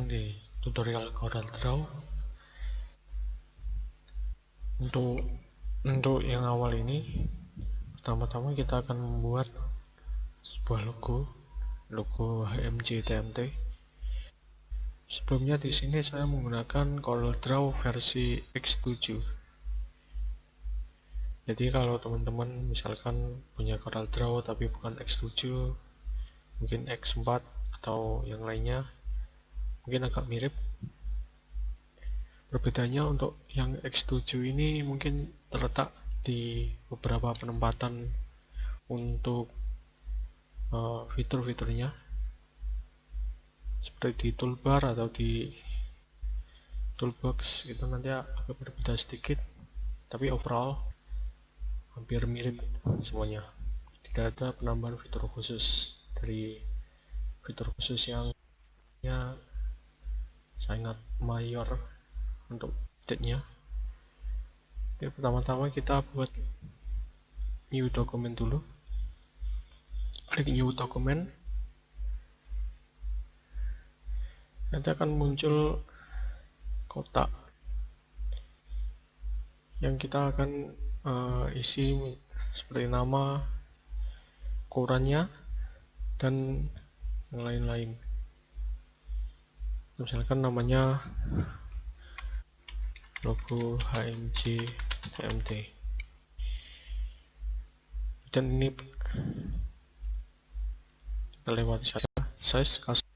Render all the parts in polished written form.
di tutorial CorelDRAW. Untuk yang awal ini, pertama-tama kita akan membuat sebuah logo HMJ TMT. Sebelumnya di sini saya menggunakan CorelDRAW versi X7. Jadi kalau teman-teman misalkan punya CorelDRAW tapi bukan X7, mungkin X4 atau yang lainnya, mungkin agak mirip. Perbedaannya untuk yang X7 ini mungkin terletak di beberapa penempatan untuk fitur-fiturnya, seperti di toolbar atau di toolbox. Itu nanti agak berbeda sedikit, tapi overall hampir mirip semuanya. Tidak ada penambahan fitur khusus dari fitur khusus yang sangat mayor untuk update-nya. Oke, pertama-tama kita buat new document dulu. Klik new document, nanti akan muncul kotak yang kita akan isi seperti nama, ukurannya, dan yang lain-lain. Misalkan namanya logo HMJ TMT, dan ini kita lewati saja size custom.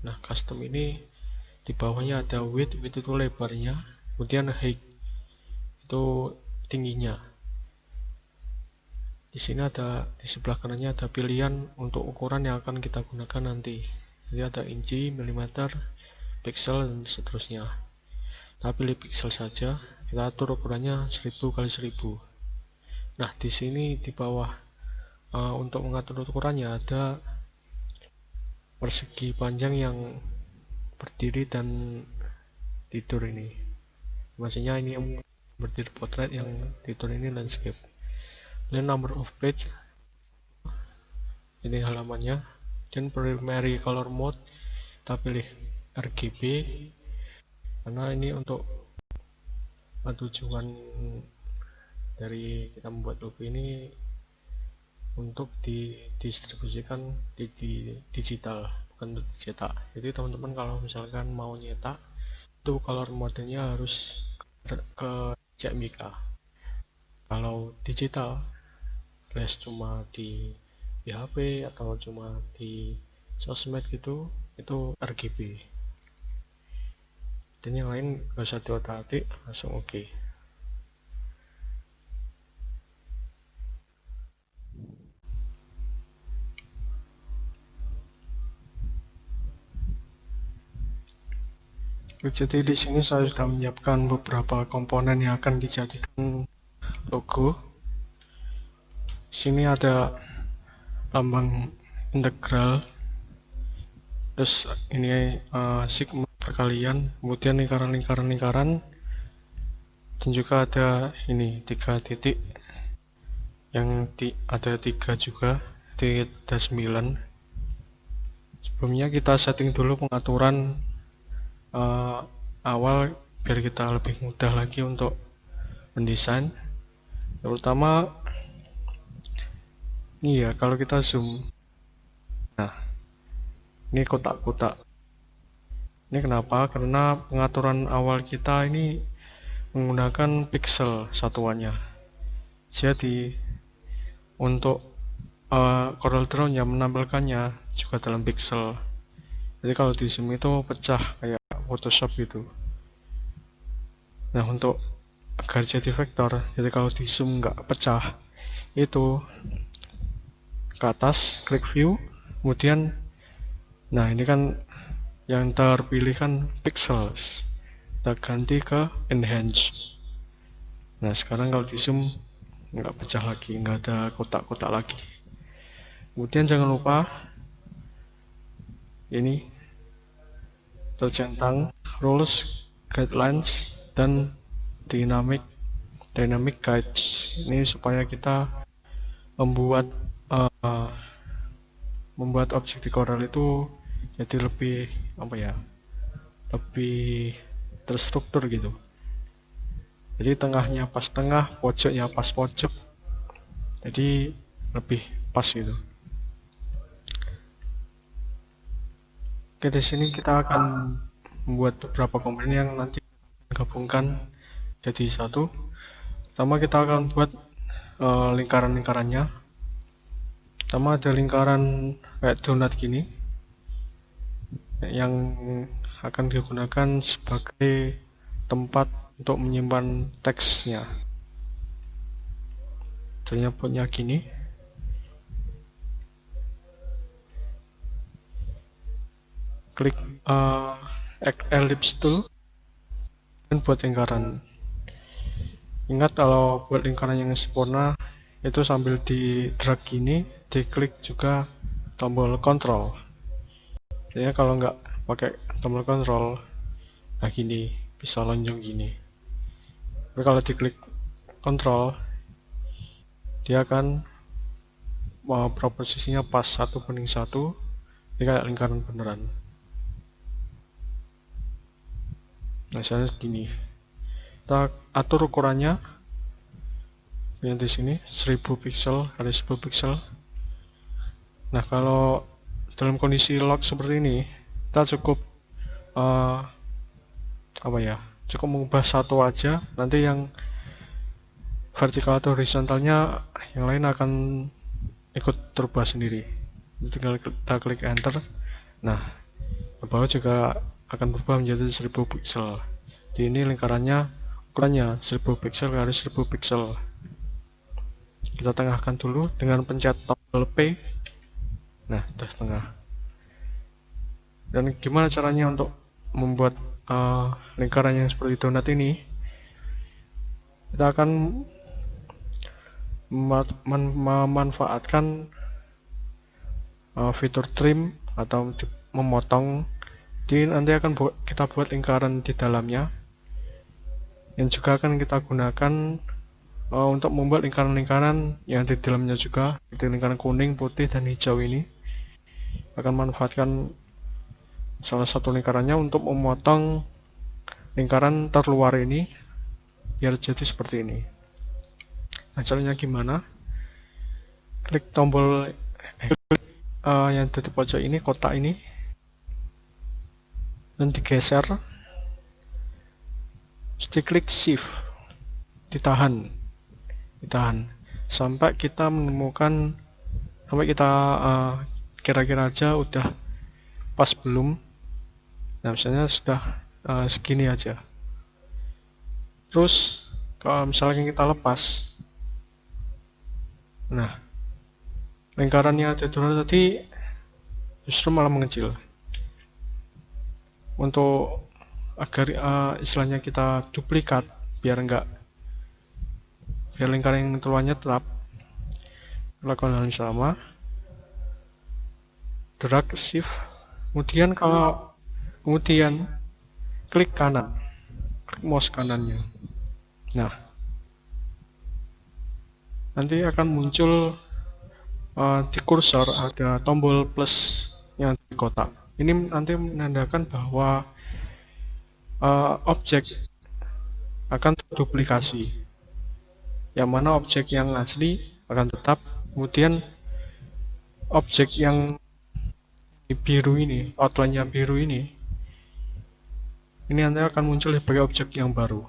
Nah, custom ini di bawahnya ada width itu lebarnya, kemudian height itu tingginya. Di sini ada, di sebelah kanannya ada pilihan untuk ukuran yang akan kita gunakan nanti. Jadi ada inci, milimeter, pixel, dan seterusnya. Kita pilih pixel saja, kita atur ukurannya 1000 kali 1000. Nah, di sini di bawah untuk mengatur ukurannya ada persegi panjang yang berdiri dan tidur ini. Maksudnya ini yang berdiri portrait, yang tidur ini landscape. Dan number of page, ini halamannya. Dan primary color mode kita pilih RGB, karena ini untuk tujuan dari kita membuat logo ini untuk didistribusikan di digital, bukan untuk dicetak. Jadi teman-teman kalau misalkan mau nyetak, itu color modenya harus ke CMYK. Kalau digital flash cuma di HP atau cuma di sosmed gitu, itu RGB. Dan yang lain gak usah diotak-atik, langsung oke. Jadi di sini saya sudah menyiapkan beberapa komponen yang akan dijadikan logo. Sini ada lambang integral, terus ini sigma perkalian, kemudian lingkaran-lingkaran, dan juga ada ini 3 titik yang ada 3 juga, titik ada 9. Sebelumnya kita setting dulu pengaturan awal biar kita lebih mudah lagi untuk mendesain. Terutama ini ya, kalau kita zoom, nah ini kotak-kotak. Ini kenapa? Karena pengaturan awal kita ini menggunakan pixel satuannya. Jadi untuk CorelDRAW yang menampilkannya juga dalam pixel. Jadi kalau di zoom itu pecah kayak Photoshop gitu. Nah, untuk agar jadi vektor, jadi kalau di zoom nggak pecah, itu ke atas, klik view, kemudian nah ini kan yang terpilih kan pixels, kita ganti ke enhance. Nah, sekarang kalau di zoom nggak pecah lagi, nggak ada kotak-kotak lagi. Kemudian jangan lupa ini tercentang rules, guidelines, dan dynamic guides. Ini supaya kita membuat objek di Corel itu jadi lebih apa ya, lebih terstruktur gitu. Jadi tengahnya pas tengah, pojoknya pas pojok, jadi lebih pas gitu. Oke, di sini kita akan membuat beberapa komponen yang nanti gabungkan jadi satu. Pertama kita akan buat lingkaran-lingkarannya. Pertama ada lingkaran kayak donat gini yang akan digunakan sebagai tempat untuk menyimpan teksnya. Caranya buatnya gini. Klik ellipse tool dan buat lingkaran. Ingat kalau buat lingkaran yang sempurna itu sambil di drag gini, diklik juga tombol kontrol. Jadi kalau nggak pakai tombol kontrol, nah gini bisa lonjong gini. Tapi kalau diklik kontrol, dia akan proporsinya pas 1:1. Ini kayak lingkaran beneran. Nah, misalnya segini. Kita atur ukurannya. Yang di sini 1000 pixel kali 10 pixel. Nah, kalau dalam kondisi lock seperti ini, kita cukup apa ya? Cukup mengubah satu aja. Nanti yang vertikal atau horizontalnya yang lain akan ikut terubah sendiri. Tinggal kita klik enter. Nah, ke bawah juga akan berubah menjadi 1000 pixel. Jadi ini lingkarannya ukurannya 1000 pixel kali 1000 pixel. Kita tengahkan dulu dengan pencet tombol P. Nah, sudah setengah. Dan gimana caranya untuk membuat lingkaran yang seperti donat ini? Kita akan memanfaatkan fitur trim atau memotong. Jadi nanti akan kita buat lingkaran di dalamnya, yang juga akan kita gunakan untuk membuat lingkaran-lingkaran yang di dalamnya juga, seperti lingkaran kuning, putih, dan hijau ini. Akan manfaatkan salah satu lingkarannya untuk memotong lingkaran terluar ini biar jadi seperti ini. Nah, caranya gimana? Klik tombol yang di pojok ini, kotak ini, dan digeser. Terus diklik shift, ditahan sampai kita menemukan, sampai kita kira-kira aja udah pas belum. Nah, misalnya sudah segini aja. Terus kalau misalnya kita lepas, nah lingkarannya tadi justru malah mengecil. Untuk agar istilahnya kita duplikat biar lingkaran yang keluarnya tetap, lakukan hal yang sama, drag shift, kemudian klik kanan, klik mouse kanannya. Nah, nanti akan muncul di kursor ada tombol plus yang di kotak. Ini nanti menandakan bahwa objek akan terduplikasi, yang mana objek yang asli akan tetap, kemudian objek yang biru ini, outline-nya biru ini nanti akan muncul sebagai objek yang baru.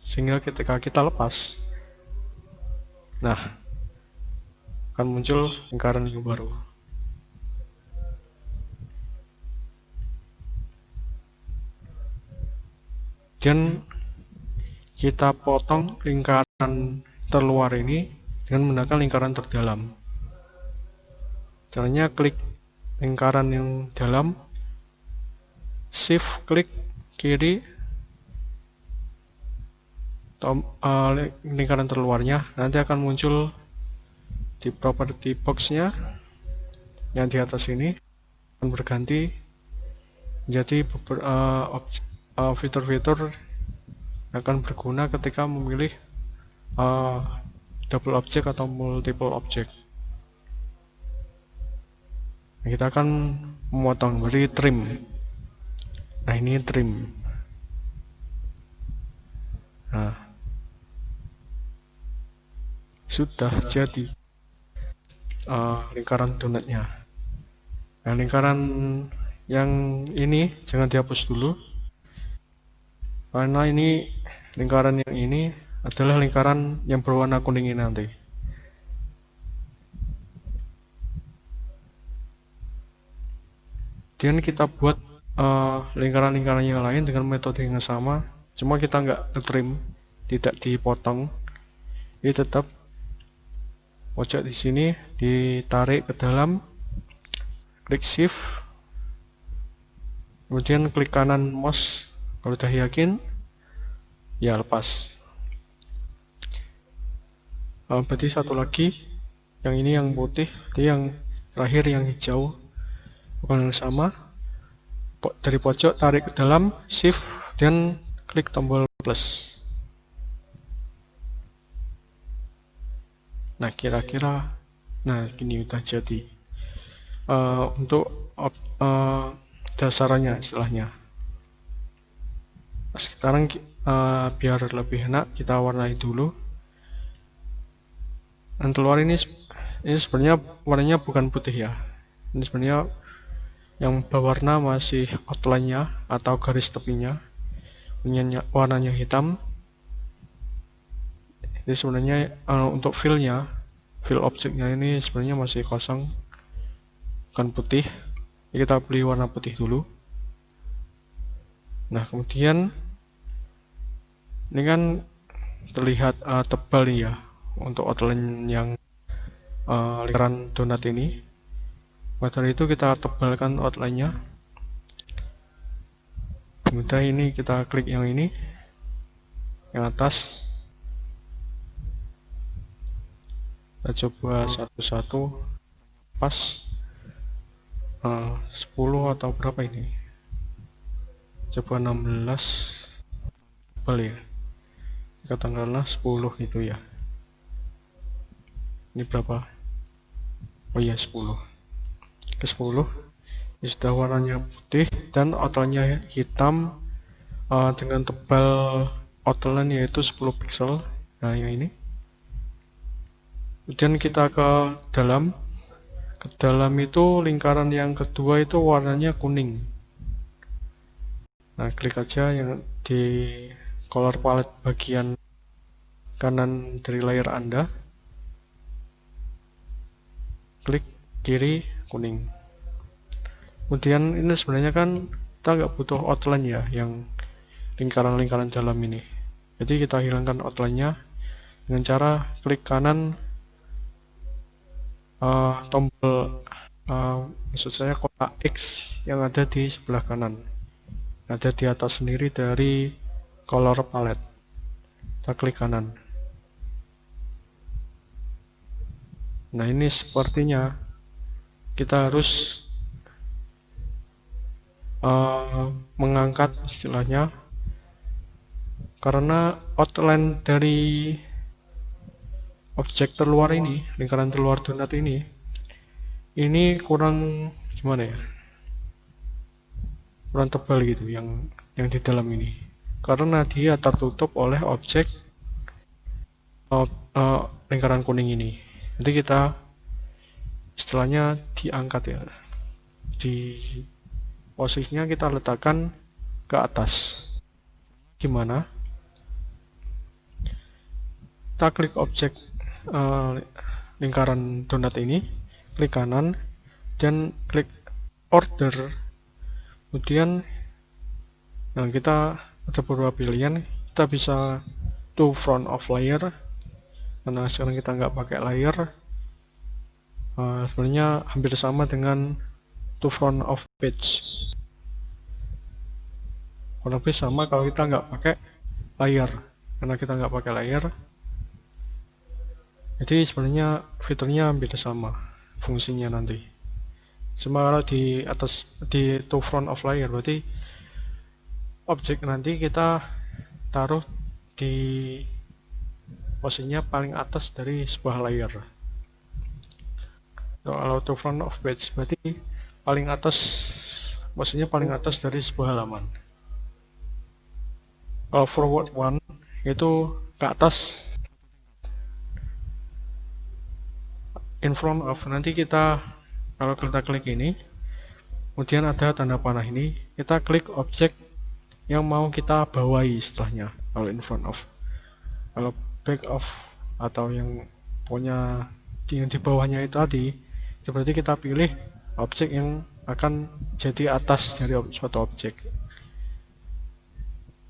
Sehingga ketika kita lepas, nah akan muncul lingkaran yang baru. Dan kita potong lingkaran terluar ini dengan menggunakan lingkaran terdalam. Caranya klik lingkaran yang dalam, shift klik kiri lingkaran terluarnya, nanti akan muncul di property box-nya yang di atas ini akan berganti menjadi fitur-fitur akan berguna ketika memilih double object atau multiple object. Nah, kita akan memotong, berarti trim. Nah, ini trim. Nah, sudah jadi lingkaran donatnya. Nah, lingkaran yang ini jangan dihapus dulu, karena ini lingkaran yang ini adalah lingkaran yang berwarna kuning ini nanti. Dan kita buat lingkaran-lingkaran yang lain dengan metode yang sama, cuma kita nggak trim, tidak dipotong. Ini tetap pojok di sini ditarik ke dalam, klik shift, kemudian klik kanan mouse. Kalau sudah yakin, ya lepas. Berarti satu lagi, yang ini yang putih, jadi yang terakhir yang hijau, bukan yang sama. Dari pojok tarik ke dalam, shift, dan klik tombol plus. Nah, kira-kira, nah ini udah jadi. Untuk dasarnya istilahnya. Sekarang biar lebih enak kita warnai dulu. Dan keluar ini sebenarnya warnanya bukan putih ya. Ini sebenarnya yang berwarna masih outline-nya atau garis tepinya, warnanya hitam. Jadi sebenarnya untuk fill-nya, fill objeknya ini sebenarnya masih kosong, bukan putih. Jadi kita pilih warna putih dulu. Nah, kemudian ini kan terlihat tebal ya untuk outline yang lingkaran donat ini. Maka dari itu kita tebalkan outline-nya. Kemudian ini kita klik yang ini, yang atas. Kita coba satu-satu, pas 10 atau berapa ini, coba 16, tebal ya, katakanlah 10 gitu ya. Ini berapa? Oh iya, 10 ke 10. Ini sudah warnanya putih dan outline-nya hitam dengan tebal outline yaitu 10 pixel. Nah, yang ini. Kemudian kita ke dalam. Ke dalam itu lingkaran yang kedua itu warnanya kuning. Nah, klik aja yang di color palette bagian kanan dari layar Anda. Klik kiri kuning. Kemudian ini sebenarnya kan kita nggak butuh outline ya, yang lingkaran-lingkaran dalam ini. Jadi kita hilangkan outline-nya dengan cara klik kanan tombol maksud saya kotak X yang ada di sebelah kanan, ada di atas sendiri dari color palette. Kita klik kanan. Nah, ini sepertinya kita harus mengangkat istilahnya, karena outline dari objek terluar ini, lingkaran terluar donat ini kurang gimana ya, kurang tebal gitu yang di dalam ini, karena dia tertutup oleh objek lingkaran kuning ini. Jadi kita istilahnya diangkat ya, di posisinya kita letakkan ke atas. Gimana? Kita klik objek lingkaran donat ini, klik kanan dan klik order. Kemudian kita ada beberapa pilihan. Kita bisa to front of layer, karena sekarang kita nggak pakai layer. Sebenarnya hampir sama dengan to front of page, kurang lebih sama kalau kita nggak pakai layer. Karena kita nggak pakai layer, jadi sebenarnya fiturnya hampir sama fungsinya nanti. Cuma kalau di atas, di to front of layer, berarti objek nanti kita taruh di posisinya paling atas dari sebuah layer. Kalau to front of page berarti paling atas, maksudnya paling atas dari sebuah halaman. Kalau forward one itu ke atas, in front of, nanti kita kalau kita klik ini, kemudian ada tanda panah ini, kita klik objek yang mau kita bawahi setelahnya. Kalau in front of, kalau back of atau yang punya yang di bawahnya itu tadi, berarti kita pilih objek yang akan jadi atas dari suatu objek.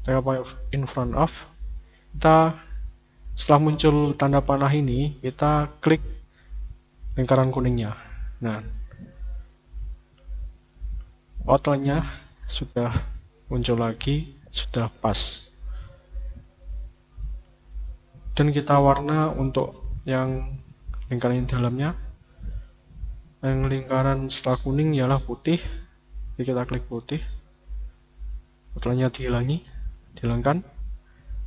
Kita in front of, kita setelah muncul tanda panah ini, kita klik lingkaran kuningnya. Nah, outline-nya sudah muncul lagi, sudah pas. Dan kita warna untuk yang lingkaran di dalamnya. Yang lingkaran setelah kuning ialah putih. Jadi kita klik putih. Outline-nya dihilangkan.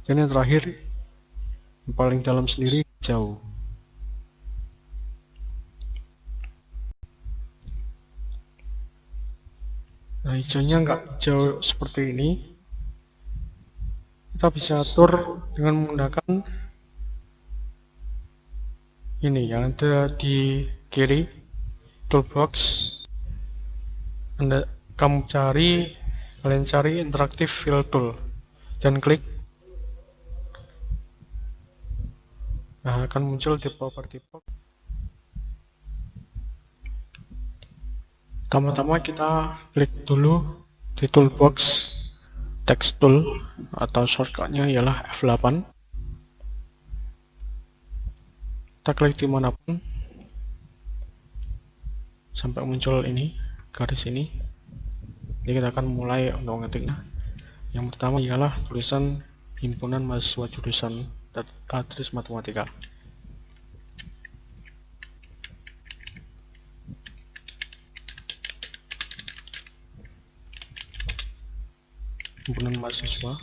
Dan yang terakhir, yang paling dalam sendiri hijau. Nah, hijaunya nggak hijau seperti ini. Kita bisa atur dengan menggunakan ini yang ada di kiri, toolbox. Kalian cari interactive fill tool dan klik. Nah, akan muncul di property box. Pertama-tama kita klik dulu di toolbox text tool atau shortcutnya ialah F8. Kita klik dimanapun sampai muncul ini garis ini. Jadi kita akan mulai untuk ngetiknya. Yang pertama ialah tulisan himpunan mahasiswa jurusan Data Matematika. Himpunan mahasiswa.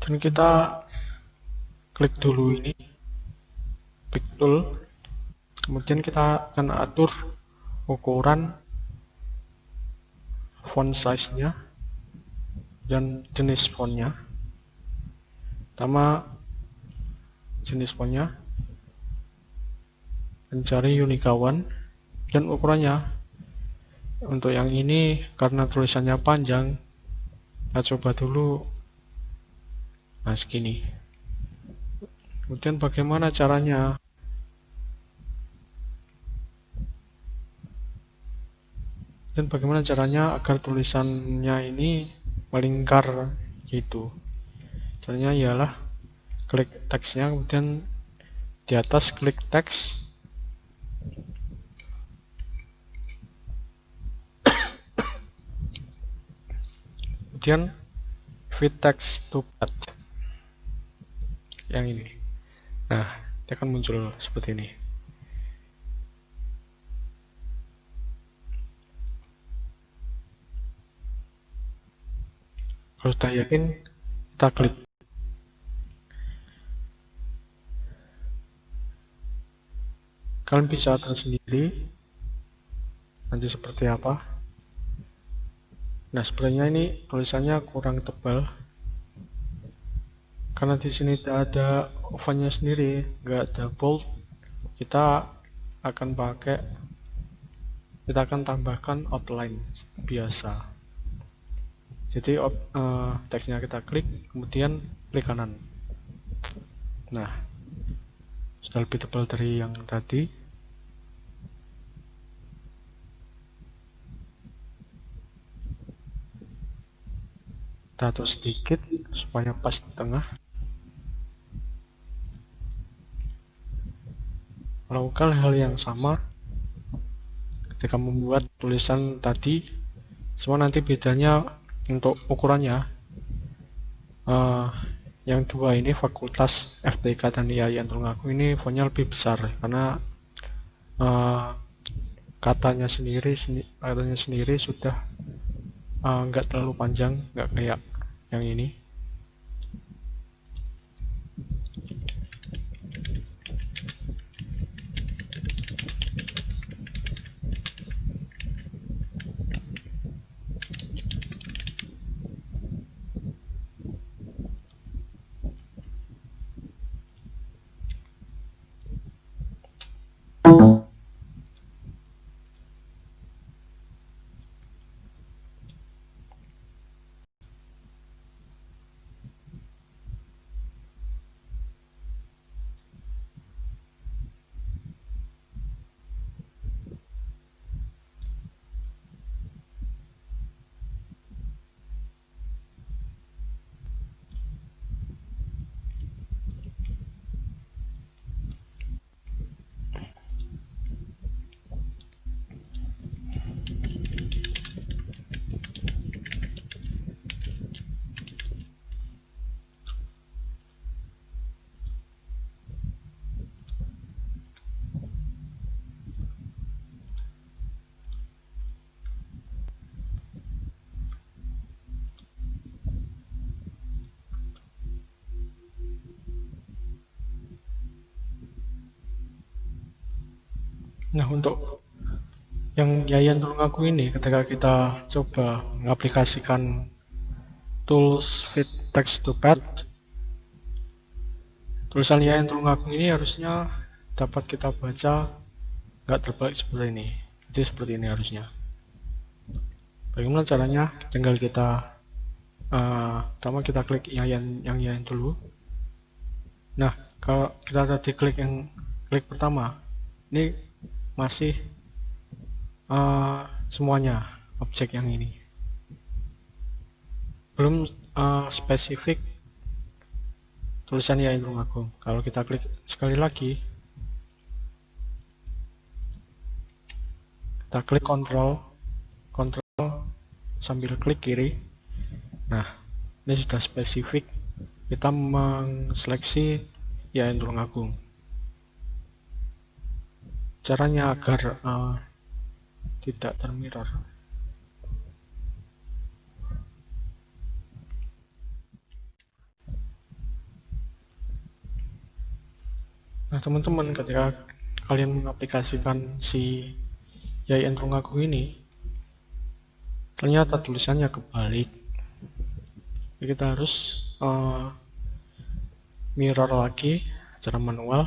Dan kita klik dulu ini, klik tool, kemudian kita akan atur ukuran, font size-nya, dan jenis fontnya. Pertama, jenis fontnya, mencari Unicode dan ukurannya. Untuk yang ini karena tulisannya panjang, kita coba dulu. Nah, segini. Kemudian bagaimana caranya? Dan bagaimana caranya agar tulisannya ini melingkar gitu? Caranya ialah klik teksnya, kemudian di atas klik teks. Kemudian fit text to path. Yang ini. Nah, dia akan muncul seperti ini. Kalau sudah yakin, kita klik. Kalian bisa atur sendiri nanti seperti apa. Nah, sebenarnya ini tulisannya kurang tebal karena di sini tidak ada font-nya sendiri, nggak ada bold. Kita akan tambahkan outline biasa. Jadi teksnya kita klik, kemudian klik kanan. Nah, sudah lebih tebal dari yang tadi. Kita atur sedikit supaya pas di tengah. Lakukan hal yang sama ketika membuat tulisan tadi, semua nanti bedanya untuk ukurannya. Yang dua ini fakultas FTK dan IAIN Tulungagung ini fontnya lebih besar karena katanya sendiri sudah nggak terlalu panjang, nggak kayak yang ini. Nah, untuk yang Yayan Tulungagung ini, ketika kita coba mengaplikasikan tools fit text to pad, tulisan Yayan Tulungagung ini harusnya dapat kita baca nggak terbalik seperti ini. Jadi seperti ini harusnya. Bagaimana caranya? Tinggal kita pertama kita klik yang Yayan dulu. Nah, kalau kita tadi klik pertama, ini masih semuanya objek yang ini, belum spesifik tulisan Yayan Tulungagung. Kalau kita klik sekali lagi, kita klik kontrol sambil klik kiri. Nah, ini sudah spesifik, kita mengseleksi Yayan Tulungagung. Caranya agar tidak termirror. Nah, teman-teman, ketika kalian mengaplikasikan si Yayan Tulungagung ini, ternyata tulisannya kebalik. Jadi kita harus mirror lagi secara manual.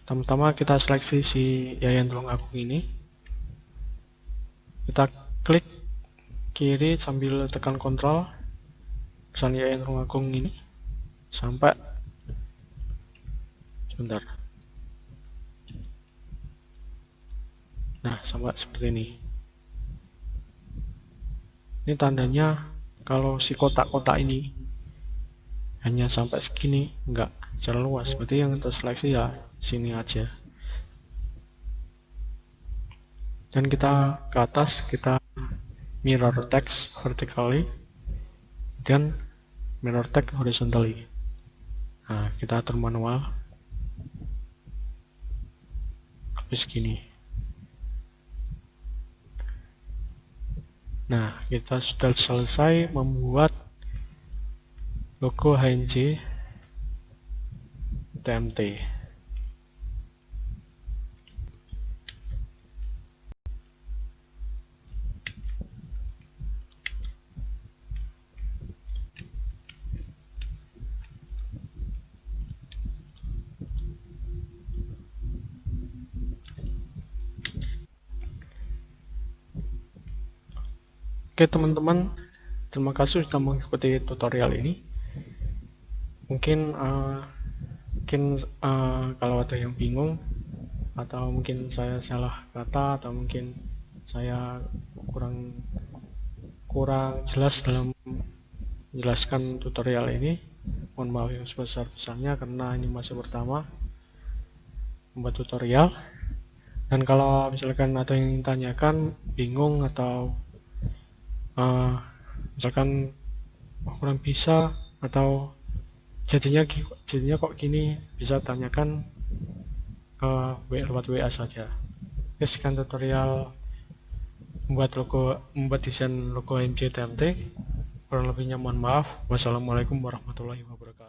Pertama kita seleksi si Yayan Tulungagung ini, kita klik kiri sambil tekan kontrol tulisan Yayan Tulungagung ini sampai sebentar. Nah, sampai seperti ini. Ini tandanya kalau si kotak-kotak ini hanya sampai segini, enggak secara luas. Berarti yang terseleksi ya sini aja. Dan kita ke atas, kita mirror text vertically dan mirror text horizontally. Nah, kita atur manual habis gini. Nah, kita sudah selesai membuat logo HNC TMT. Oke teman-teman, terima kasih sudah mengikuti tutorial ini. Mungkin kalau ada yang bingung atau mungkin saya salah kata atau mungkin saya kurang jelas dalam menjelaskan tutorial ini, mohon maaf yang sebesar-besarnya karena ini masih pertama membuat tutorial. Dan kalau misalkan ada yang tanyakan, bingung atau misalkan kurang bisa atau jadinya kok gini, bisa tanyakan lewat WA saja. Oke, sekian tutorial membuat desain logo HNC TMT. Kurang lebihnya mohon maaf. Wassalamualaikum warahmatullahi wabarakatuh.